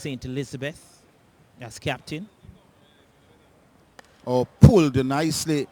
St. Elizabeth as captain. Oh, pulled nicely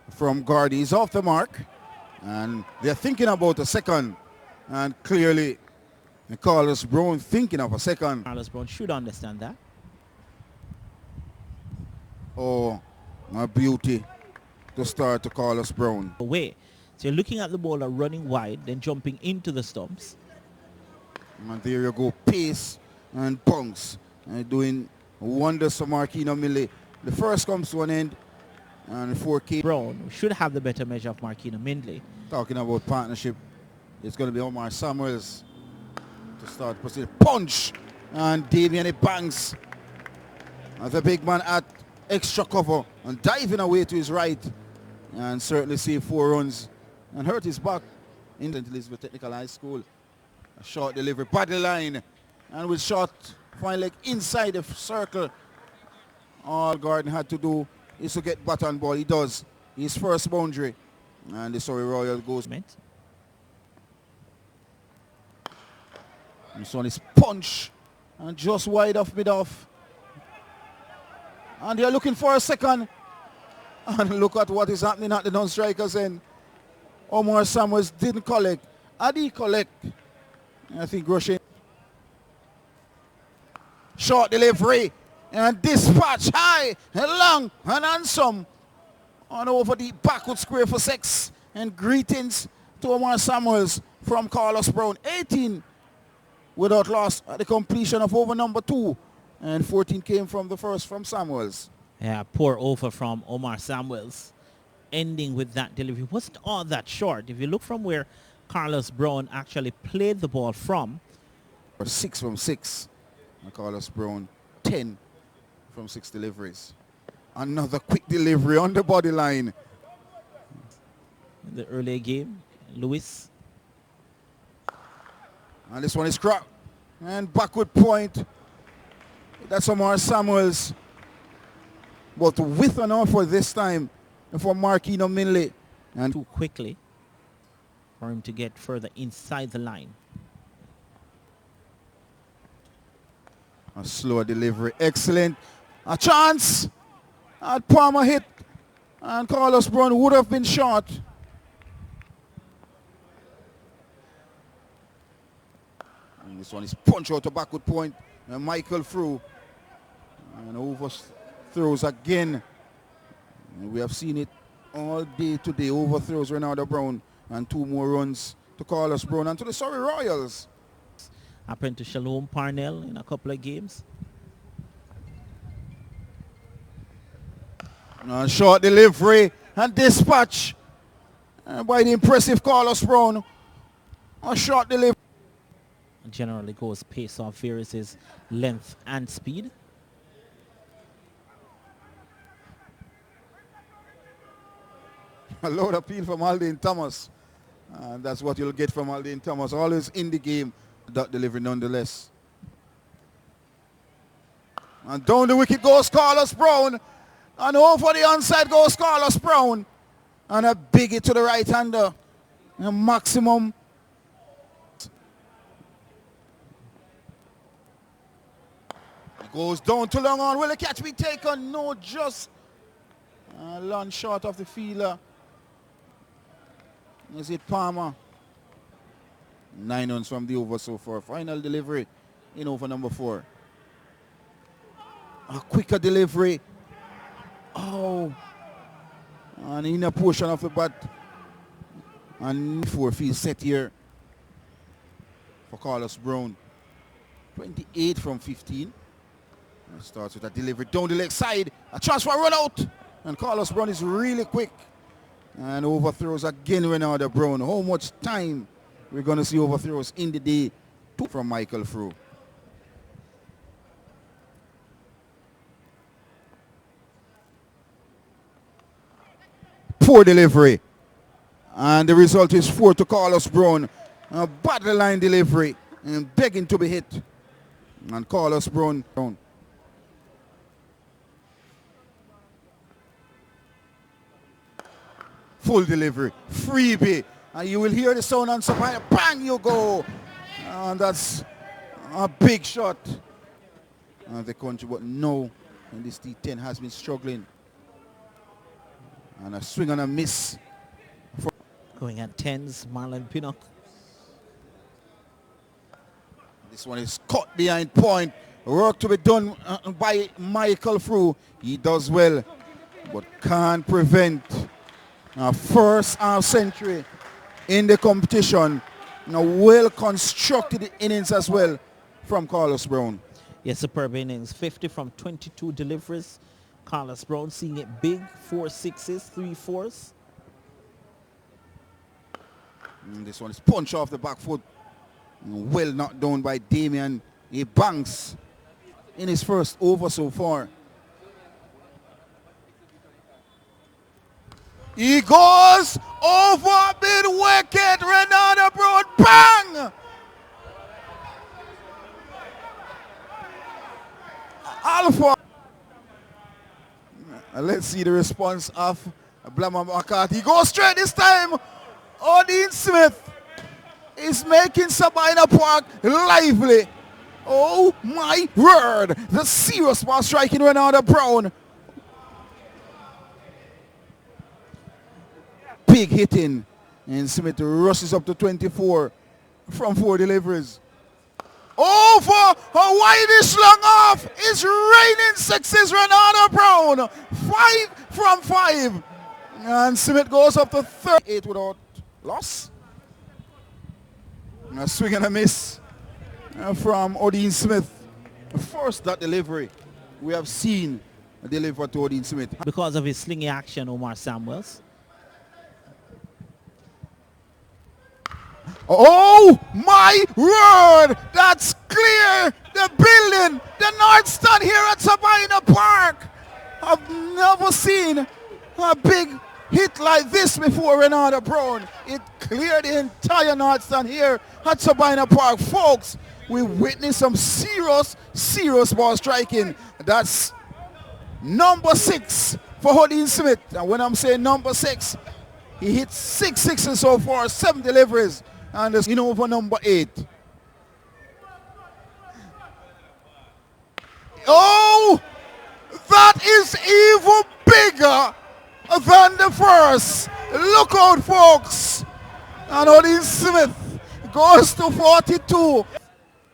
from Gardy. He's off the mark. And they're thinking about a second. And clearly, Carlos Brown thinking of a second. Carlos Brown should understand that. Oh, a beauty to start to Carlos Brown. Away. So you're looking at the bowler running wide, then jumping into the stumps. And there you go, pace and punks. And doing wonders for Marquino Millie. The first comes to an end. And 4K. Brown should have the better measure of Marquino Mindley. Talking about partnership, it's going to be Omar Samuels to start proceeding. Punch! And Damian it bangs. And the big man at extra cover and diving away to his right. And certainly saved 4 runs. And hurt his back in St. Elizabeth Technical High School. A short delivery, body line. And with shot, fine leg inside the circle. All Gordon had to do is to get bat on ball. He does. His first boundary. And the Surrey Royal goes. This one is punch. And just wide off mid-off. And they're looking for a second. And look at what is happening at the non-strikers end. Omar Samuels didn't collect. Adi collect. I think Groshin. Short delivery. And dispatch high and long and handsome. On over the backward square for 6. And greetings to Omar Samuels from Carlos Brown. 18 without loss at the completion of over number 2. And 14 came from the first from Samuels. Yeah, poor over from Omar Samuels. Ending with that delivery. Wasn't all that short. If you look from where Carlos Brown actually played the ball from. 6 from 6. And Carlos Brown 10 from 6 deliveries. Another quick delivery on the body line. In the earlier game, Lewis. And this one is crap. And backward point. That's Omar Samuels. But with an offer this time for Marquino Minley. And too quickly for him to get further inside the line. A slow delivery. Excellent. A chance. And Palmer hit. And Carlos Brown would have been short. And this one is punch out to backward point. And Michael through. And overthrows again. And we have seen it all day today. Overthrows Ronaldo Brown. And 2 more runs to Carlos Brown and to the Surrey Royals. Happened to Shalom Parnell in a couple of games. And short delivery and dispatch by the impressive Carlos Brown. A short delivery. Generally goes pace off varies length and speed. A loud appeal from Aldaine Thomas. And that's what you'll get from Aldaine Thomas. Always in the game. That delivery nonetheless. And down the wicket goes Carlos Brown. And over the onside goes Carlos Brown. And a big hit to the right-hander. A maximum. It goes down to long on. Will the catch be taken? No, just a long shot of the fielder. Is it Palmer? 9 runs from the over so far. Final delivery in over number 4. A quicker delivery. Oh. An inner portion of the bat. And 4 field set here for Carlos Brown. 28 from 15. And starts with a delivery down the leg side. A chance for a run out. And Carlos Brown is really quick. And overthrows again Ronaldo Brown. How much time we're going to see overthrows in the day? 2 from Michael Frew. Poor delivery. And the result is 4 to Carlos Brown. A battle line delivery. And begging to be hit. And Carlos Brown. Full delivery. Freebie. And you will hear the sound on supply. Bang, you go. And that's a big shot. the country, but no, and this T10 has been struggling. And a swing and a miss. Going at 10s, Marlon Pinnock. This one is caught behind point. Work to be done by Michael Frew. He does well, but can't prevent a first half century in the competition. A well-constructed innings as well from Carlos Brown. Yes, superb innings. 50 from 22 deliveries. Carlos Brown seeing it big. 4 sixes, 3 fours. And this one is punch off the back foot. Well knocked down by Damien. He banks in his first over so far. He goes over mid-wicket. Renata Brown, bang! Alpha. Let's see the response of Blama McCarthy. He goes straight this time. Odean Smith is making Sabina Park lively. Oh my word. The serious ball striking Renata Brown. Big hitting. And Smith rushes up to 24 from 4 deliveries. Over a wideish long off. It's raining sixes. Renata Brown. 5 from 5. And Smith goes up to 38 without loss. A swing and a miss from Odean Smith. First that delivery we have seen delivered to Odean Smith. Because of his slingy action, Omar Samuels. Oh my word! That's clear! The building, the North Stand here at Sabina Park. I've never seen a big hit like this before, Renata Brown. It cleared the entire North Stand here at Sabina Park. Folks, we witnessed some serious ball striking. That's number 6 for Odean Smith. And when I'm saying number 6, he hit 6 sixes so far, 7 deliveries. And it's in over number 8. Oh, that is even bigger than the first. Look out, folks. And Odean Smith goes to 42,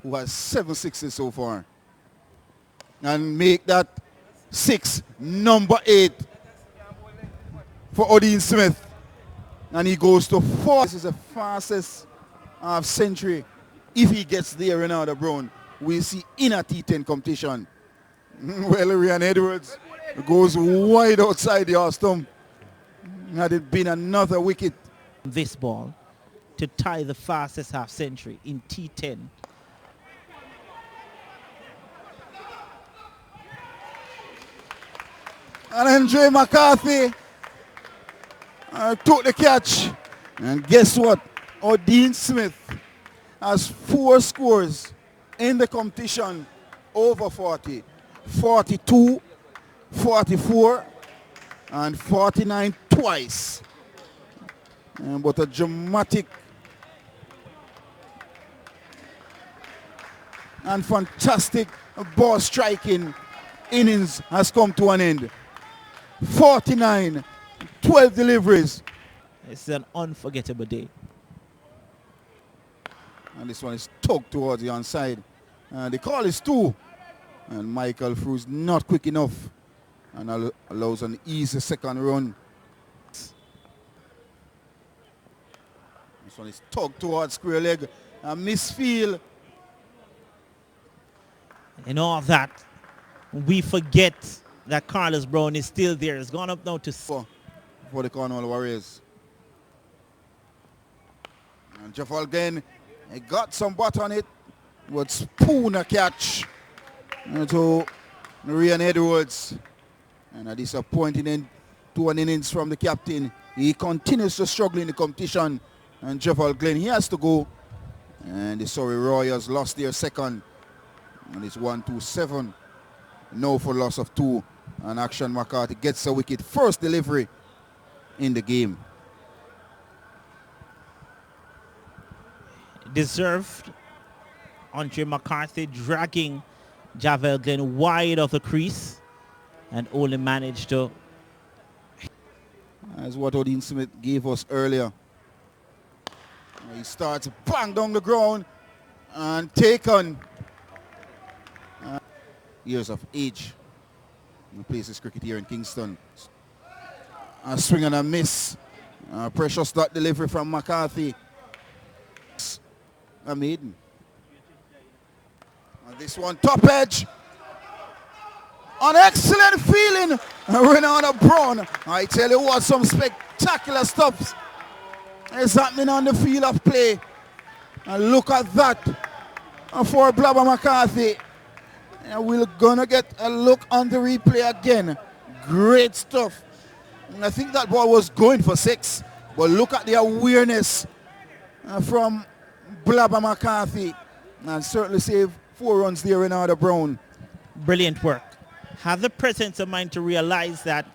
who has 7 sixes so far. And make that 6 number 8 for Odean Smith. And he goes to 4. This is the fastest half century. If he gets there, Renata Brown, we'll see in a T10 competition. Well, Rian Edwards goes wide outside the off stump. Had it been another wicket. This ball to tie the fastest half century in T10. And Andre McCarthy took the catch. And guess what? Odean Smith has 4 scores in the competition over 40. 42, 44, and 49 twice. But a dramatic and fantastic ball striking innings has come to an end. 49, 12 deliveries. It's an unforgettable day. And this one is tugged towards the onside. The call is 2. And Michael Frew is not quick enough and allows an easy second run. This one is tugged towards square leg. A misfield. In all that, we forget that Carlos Brown is still there. It's gone up now to 4 for the Cornwall Warriors. And Jeff Aldaine, he got some butt on it. Would spoon a catch to Rian Edwards. And a disappointing end to an innings from the captain. He continues to struggle in the competition. And Jeff Aldaine, he has to go. And the Surrey Royals lost their second. And it's 1-2-7. No for loss of 2. And Action McCarthy gets a wicket. First delivery in the game. Deserved. Andre McCarthy dragging Javel Glenn wide of the crease and only managed to... That's what Odean Smith gave us earlier. He starts bang down the ground and taken. Years of age. He plays his cricket here in Kingston. A swing and a miss. Precious dot delivery from McCarthy. A maiden. And this one top edge. An excellent feeling. Renata Brown. I tell you what, some spectacular stuff is happening on the field of play. And look at that for Blabber McCarthy. And we're gonna get a look on the replay again. Great stuff. And I think that ball was going for 6. But look at the awareness from Blabber McCarthy. And certainly saved 4 runs there in Renata Brown. Brilliant work. Have the presence of mind to realize that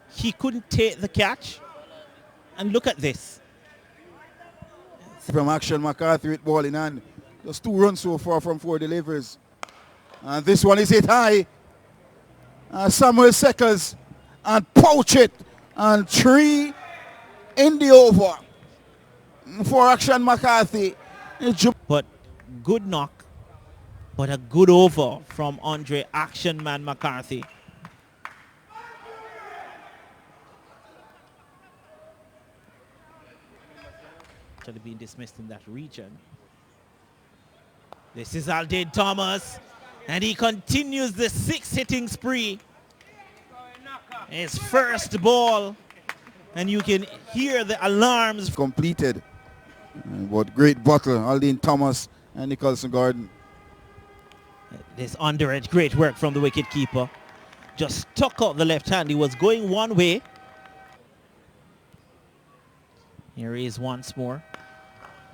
he couldn't take the catch. And look at this. From action, McCarthy with ball in hand. Just 2 runs so far from 4 deliveries. And this one is hit high. Samuel Seckles and pouch it. And 3 in the over for action McCarthy. But good knock. But a good over from Andre Action Man McCarthy. Actually being dismissed in that region. This is Aldaine Thomas. And he continues the 6 hitting spree. His first ball. And you can hear the alarms. Completed. But great battle, Aldaine Thomas and Nicholson Gordon. This underedge, great work from the wicket keeper. Just stuck out the left hand. He was going one way. Here he is once more.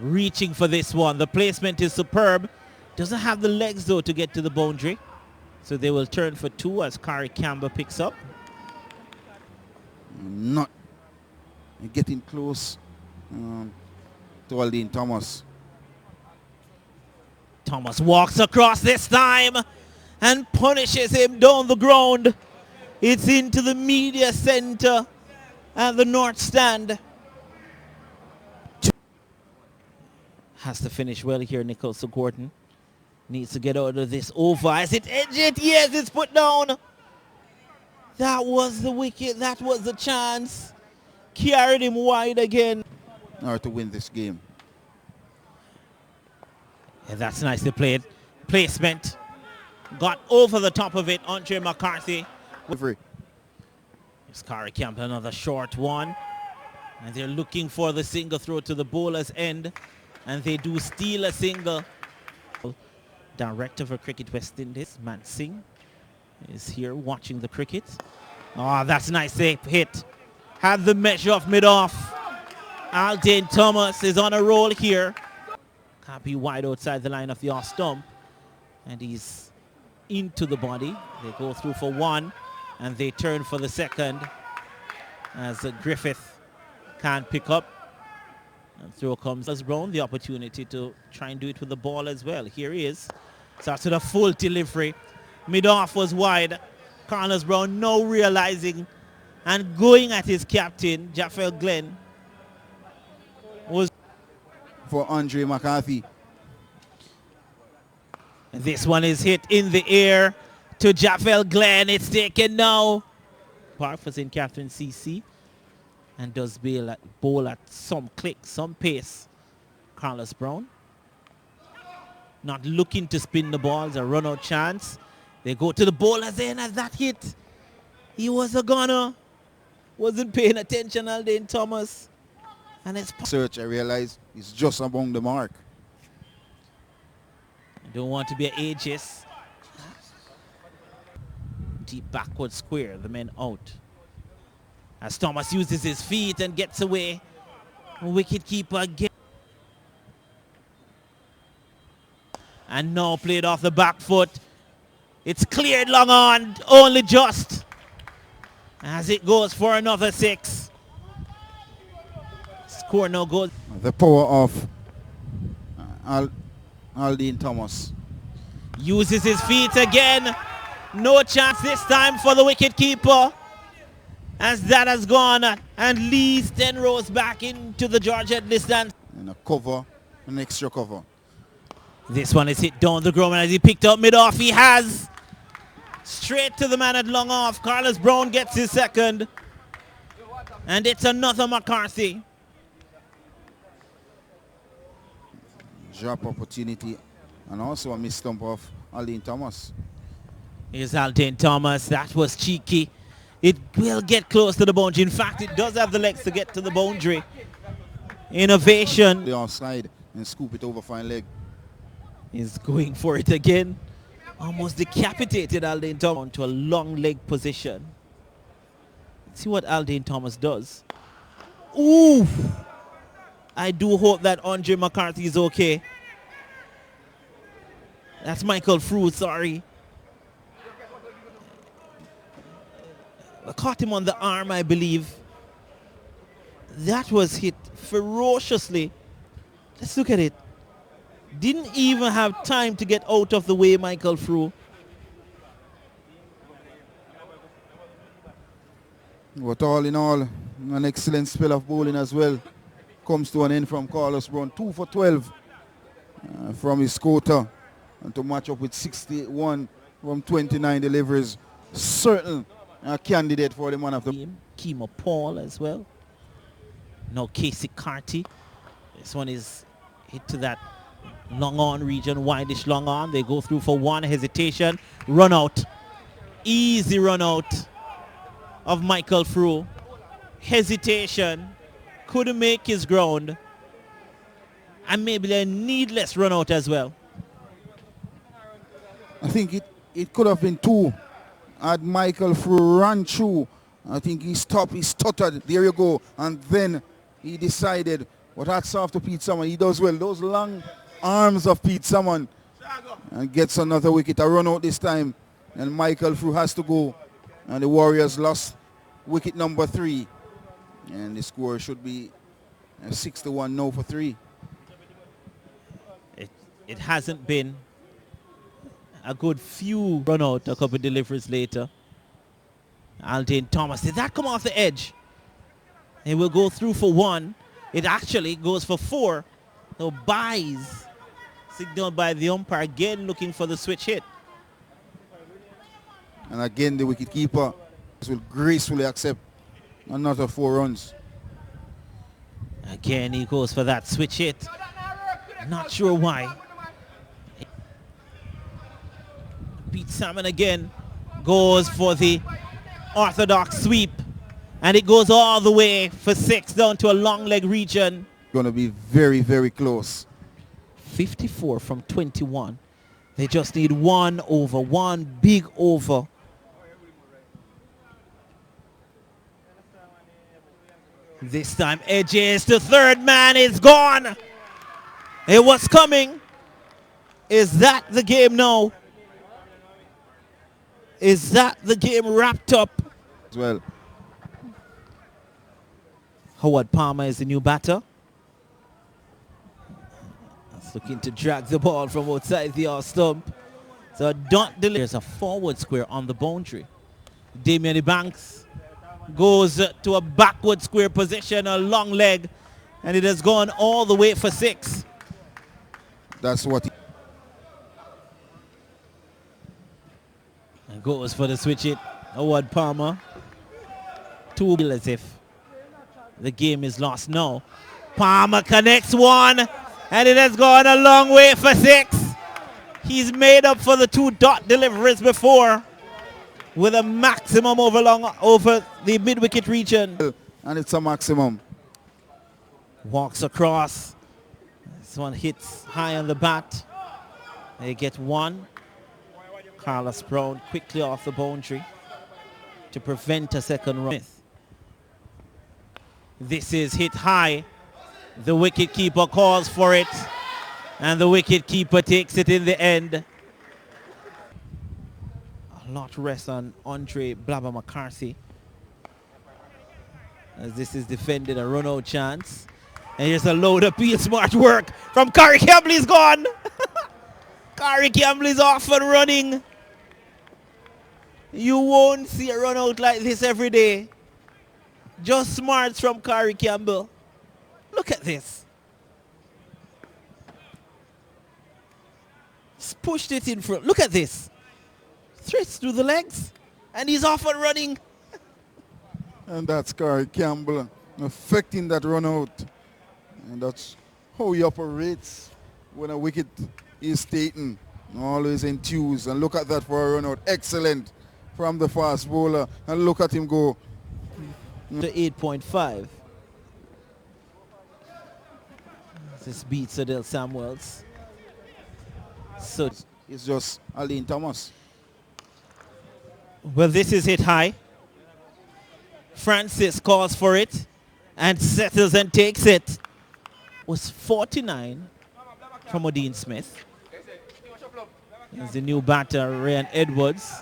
Reaching for this one. The placement is superb. Doesn't have the legs though to get to the boundary. So they will turn for 2 as Kari Campbell picks up. Not getting close to Aldaine Thomas. Thomas walks across this time and punishes him down the ground. It's into the media center at the north stand. Has to finish well here, Nicholson Gordon. Needs to get out of this over. Is it edge it? Yes, it's put down. That was the wicket. That was the chance. Carried him wide again. Or to win this game. Yeah, that's nicely played. Placement. Got over the top of it. Andre McCarthy. It's Kari Campbell, another short one. And they're looking for the single throw to the bowler's end. And they do steal a single. Director for Cricket West Indies, Man Singh, is here watching the cricket. Oh, that's nice hit. Had the measure of mid-off. Aldaine Thomas is on a roll here. Can't be wide outside the line of the off stump. And he's into the body. They go through for 1 and they turn for the second as Griffith can't pick up. And through comes Brown, the opportunity to try and do it with the ball as well. Here he is. Starts with a full delivery. Mid-off was wide. Carlos Brown now realizing and going at his captain, Javel Glenn. Was for Andre McCarthy. And this one is hit in the air to Javel Glenn. It's taken now. Park for St. Catherine CC and does bowl at some click, some pace. Carlos Brown. Not looking to spin the balls, a run-out chance. They go to the bowler's end at that hit. He was a gunner. Wasn't paying attention, Aldaine Thomas. And it's... Search, I realize, he's just among the mark. I don't want to be ageist. Deep backward square, the men out. As Thomas uses his feet and gets away. Wicket keeper again. And now played off the back foot. It's cleared long on, only just. As it goes for another 6. Score no goal. The power of Aldaine Thomas. Uses his feet again. No chance this time for the wicketkeeper, as that has gone and leads 10 rows back into the Georgette distance. And a cover, an extra cover. This one is hit down the ground, and as he picked up mid-off, he has straight to the man at long off. Carlos Brown gets his second, and it's another McCarthy. Drop opportunity, and also a missed stump of Aldaine Thomas. Here's Aldaine Thomas. That was cheeky. It will get close to the boundary. In fact, it does have the legs to get to the boundary. Innovation. The offside and scoop it over fine leg. Is going for it again. Almost decapitated Aldaine Thomas onto a long leg position. Let's see what Aldaine Thomas does. Ooh! I do hope that Andre McCarthy is okay. That's Michael Frew, sorry. I caught him on the arm, I believe. That was hit ferociously. Let's look at it. Didn't even have time to get out of the way, Michael Frew. But all in all, an excellent spell of bowling as well. Comes to an end from Carlos Brown. 2 for 12 from his quota. And to match up with 61 from 29 deliveries. Certain candidate for the man of the game. Kimo Paul as well. Now Casey Carty. This one is hit to that long on region, wideish long on. They go through for one, hesitation, run out. Easy run out of Michael Frew. Hesitation, couldn't make his ground. And maybe a needless run out as well. I think it could have been 2 had Michael Frew run through. I think he stopped, he stuttered, there you go. And then he decided, what hats off to Pete Salmon, he does well. Those long arms of Pete Salmon, and gets another wicket. A run out this time, and Michael Frew has to go. And the Warriors lost wicket number 3. And the score should be 6-1 now for 3. It hasn't been a good few run out a couple of deliveries later. Aldaine Thomas, did that come off the edge? It will go through for 1. It actually goes for 4. So buys signaled by the umpire, again looking for the switch hit. And again the wicketkeeper will gracefully accept another 4 runs. Again he goes for that switch hit. Not sure why. Pete Salmon again goes for the orthodox sweep, and it goes all the way for 6 down to a long leg region. Going to be very, very close. 54 from 21. They just need 1 over, 1 big over. This time edges to third man, is gone. It was coming. Is that the game now? Is that the game wrapped up? As well. Howard Palmer is the new batter. He's looking to drag the ball from outside the off stump. So don't delay. There's a forward square on the boundary. Damian Banks goes to a backward square position, a long leg, and it has gone all the way for 6. That's what And goes for the switch hit. Howard Palmer. 2 as if the game is lost now. Palmer connects 1, and it has gone a long way for 6. He's made up for the 2 dot deliveries before with a maximum over the mid-wicket region. And it's a maximum. Walks across. This one hits high on the bat. They get 1. Carlos Brown quickly off the boundary to prevent a second run. This is hit high. The wicketkeeper calls for it, and the wicketkeeper takes it in the end. A lot rests on Andre Blabber McCarthy, as this is defended a run-out chance. And here's a load of Peel Smart work from Corey Kebley's gone. Corey Campbell is off and running. You won't see a run out like this every day. Just smarts from Corey Campbell. Look at this. He's pushed it in front. Look at this. Threats through the legs. And he's off and running. And that's Corey Campbell affecting that run out. And that's how he operates when a wicket is taken. Always enthused. And look at that for a run out. Excellent from the fast bowler. And look at him go. To 8.5. This beats Adele Samuels. So it's just Aldaine Thomas. Well, this is hit high. Francis calls for it and settles and takes it. Was 49 from Odean Smith. There's the new batter, Ryan Edwards.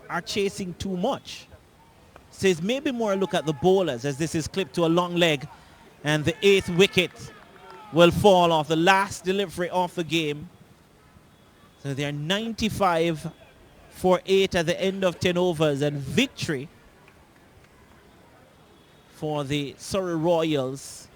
Are chasing too much. Says maybe more look at the bowlers as this is clipped to a long leg and the 8th wicket will fall off, the last delivery of the game. So they're 95 for 8 at the end of 10 overs, and victory for the Surrey Royals